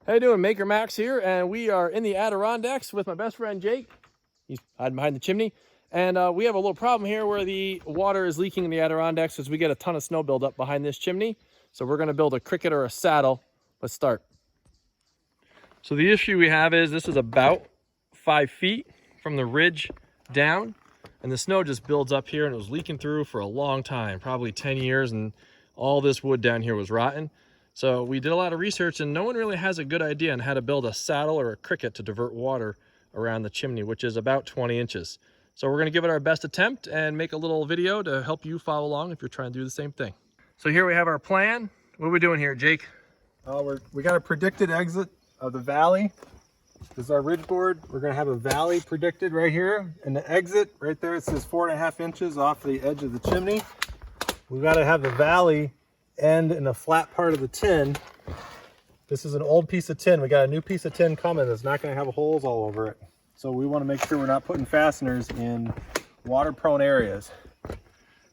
How you doing? Maker Max here, and we are in the Adirondacks with my best friend Jake. He's hiding behind the chimney. And we have a little problem here where the water is leaking in the Adirondacks as we get a ton of snow buildup behind this chimney. So we're gonna build a cricket or a saddle. Let's start. So the issue we have is this is about 5 feet from the ridge down, and the snow just builds up here, and it was leaking through for a long time, probably 10 years, and all this wood down here was rotten. So we did a lot of research, and no one really has a good idea on how to build a saddle or a cricket to divert water around the chimney, which is about 20 inches. So we're gonna give it our best attempt and make a little video to help you follow along if you're trying to do the same thing. So here we have our plan. What are we doing here, Jake? We got a predicted exit of the valley. This is our ridge board. We're gonna have a valley predicted right here. And the exit, right there, it says 4.5 inches off the edge of the chimney. We gotta have the valley end in a flat part of the tin. This is an old piece of tin. We got a new piece of tin coming that's not going to have holes all over it. So we want to make sure we're not putting fasteners in water prone areas.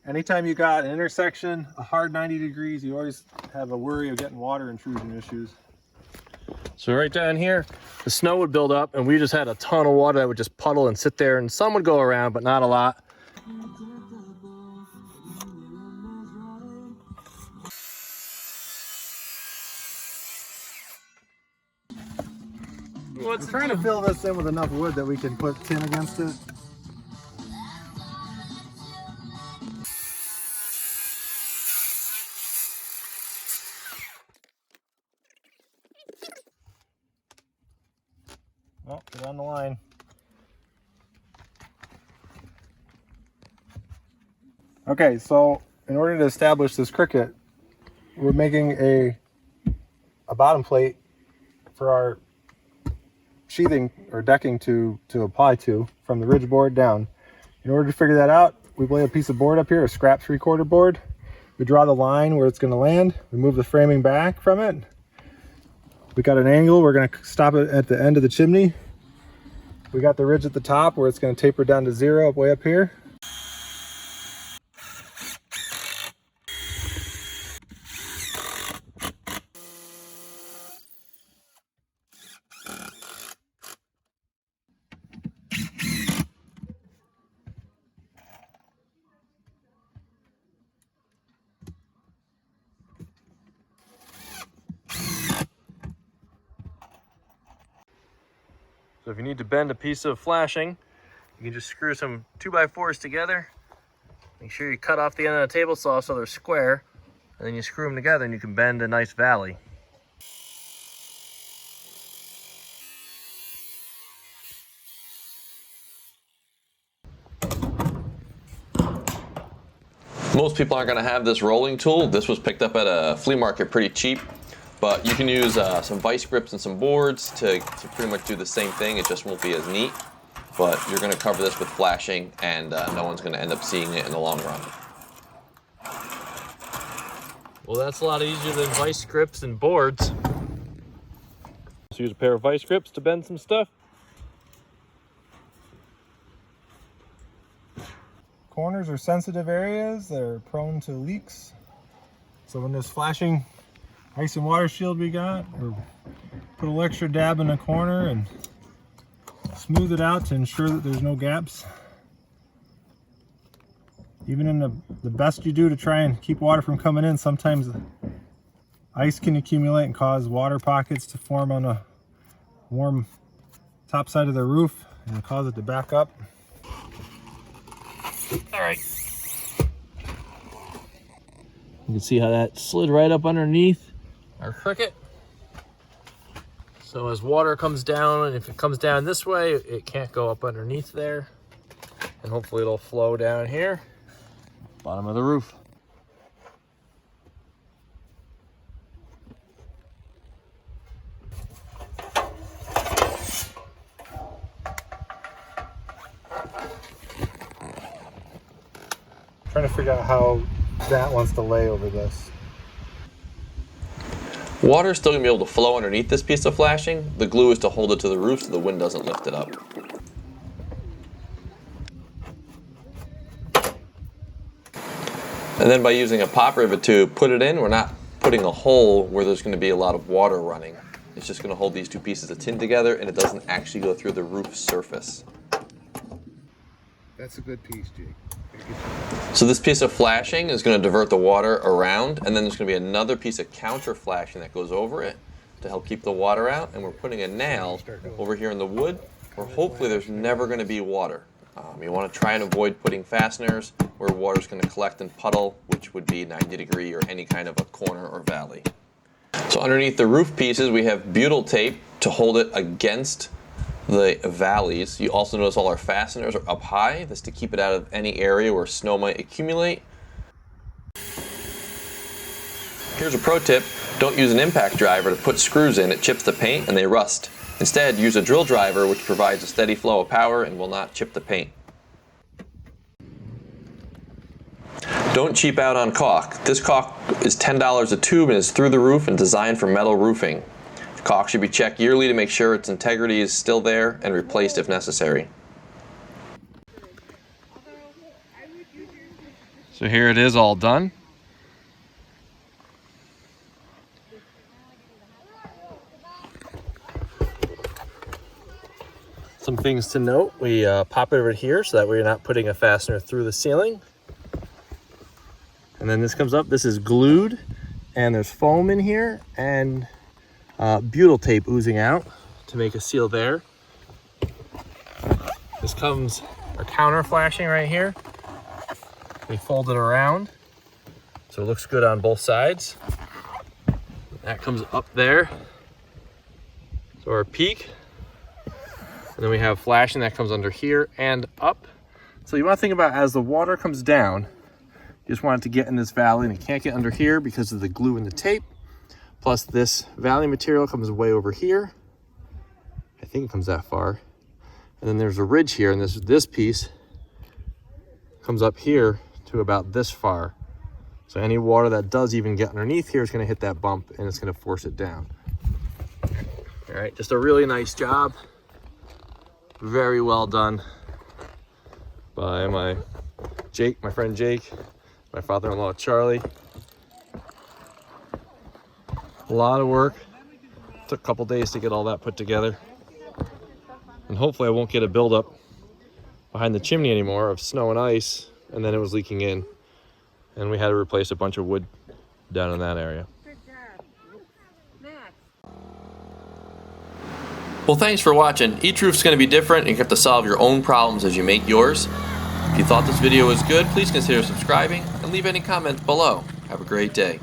Anytime you got an intersection, a hard 90 degrees, you always have a worry of getting water intrusion issues. So right down here, the snow would build up and we just had a ton of water that would just puddle and sit there, and some would go around, but not a lot. We're trying to fill this in with enough wood that we can put tin against it. Well, get on the line. Okay, so in order to establish this cricket, we're making a bottom plate for our sheathing or decking to apply to from the ridge board down. In order to figure that out, we lay a piece of board up here, a scrap 3/4 board. We draw the line where it's going to land. We move the framing back from it. We got an angle. We're going to stop it at the end of the chimney. We got the ridge at the top where it's going to taper down to 0 way up here. So if you need to bend a piece of flashing, you can just screw some 2x4s together. Make sure you cut off the end of the table saw so they're square, and then you screw them together and you can bend a nice valley. Most people aren't going to have this rolling tool. This was picked up at a flea market pretty cheap, but you can use some vice grips and some boards to pretty much do the same thing. It just won't be as neat, but you're going to cover this with flashing, and no one's going to end up seeing it in the long run. Well, that's a lot easier than vice grips and boards. Let's use a pair of vice grips to bend some stuff. Corners are sensitive areas. They're prone to leaks. So when this flashing ice and water shield we got, we'll put a little extra dab in the corner and smooth it out to ensure that there's no gaps. Even in the best you do to try and keep water from coming in, sometimes ice can accumulate and cause water pockets to form on a warm top side of the roof and cause it to back up. All right. You can see how that slid right up underneath our cricket. So as water comes down, and if it comes down this way, it can't go up underneath there. And hopefully it'll flow down here, bottom of the roof. Trying to figure out how that wants to lay over this. Water's still going to be able to flow underneath this piece of flashing. The glue is to hold it to the roof so the wind doesn't lift it up. And then by using a pop rivet to put it in, we're not putting a hole where there's going to be a lot of water running. It's just going to hold these two pieces of tin together, and it doesn't actually go through the roof surface. That's a good piece, Jake. So this piece of flashing is going to divert the water around, and then there's going to be another piece of counter flashing that goes over it to help keep the water out, and we're putting a nail over here in the wood where hopefully there's never going to be water. You want to try and avoid putting fasteners where water's going to collect and puddle, which would be 90 degree or any kind of a corner or valley. So underneath the roof pieces we have butyl tape to hold it against the valleys. You also notice all our fasteners are up high. This to keep it out of any area where snow might accumulate. Here's a pro tip. Don't use an impact driver to put screws in. It chips the paint and they rust. Instead, use a drill driver which provides a steady flow of power and will not chip the paint. Don't cheap out on caulk. This caulk is $10 a tube and is through the roof and designed for metal roofing. Caulk should be checked yearly to make sure its integrity is still there and replaced if necessary. So here it is all done. Some things to note, we pop it over here so that we're not putting a fastener through the ceiling. And then this comes up, this is glued, and there's foam in here, and butyl tape oozing out to make a seal there. This comes a counter flashing right here. We fold it around so it looks good on both sides. That comes up there. So our peak. And then we have flashing that comes under here and up. So you want to think about as the water comes down, you just want it to get in this valley, and it can't get under here because of the glue and the tape. Plus this valley material comes way over here. I think it comes that far. And then there's a ridge here, and this piece comes up here to about this far. So any water that does even get underneath here is going to hit that bump and it's going to force it down. All right, just a really nice job. Very well done by my friend Jake, my father-in-law Charlie. A lot of work. Took a couple days to get all that put together. And hopefully I won't get a buildup behind the chimney anymore of snow and ice, and then it was leaking in. And we had to replace a bunch of wood down in that area. Well, thanks for watching. Each roof's going to be different, and you have to solve your own problems as you make yours. If you thought this video was good, please consider subscribing and leave any comments below. Have a great day.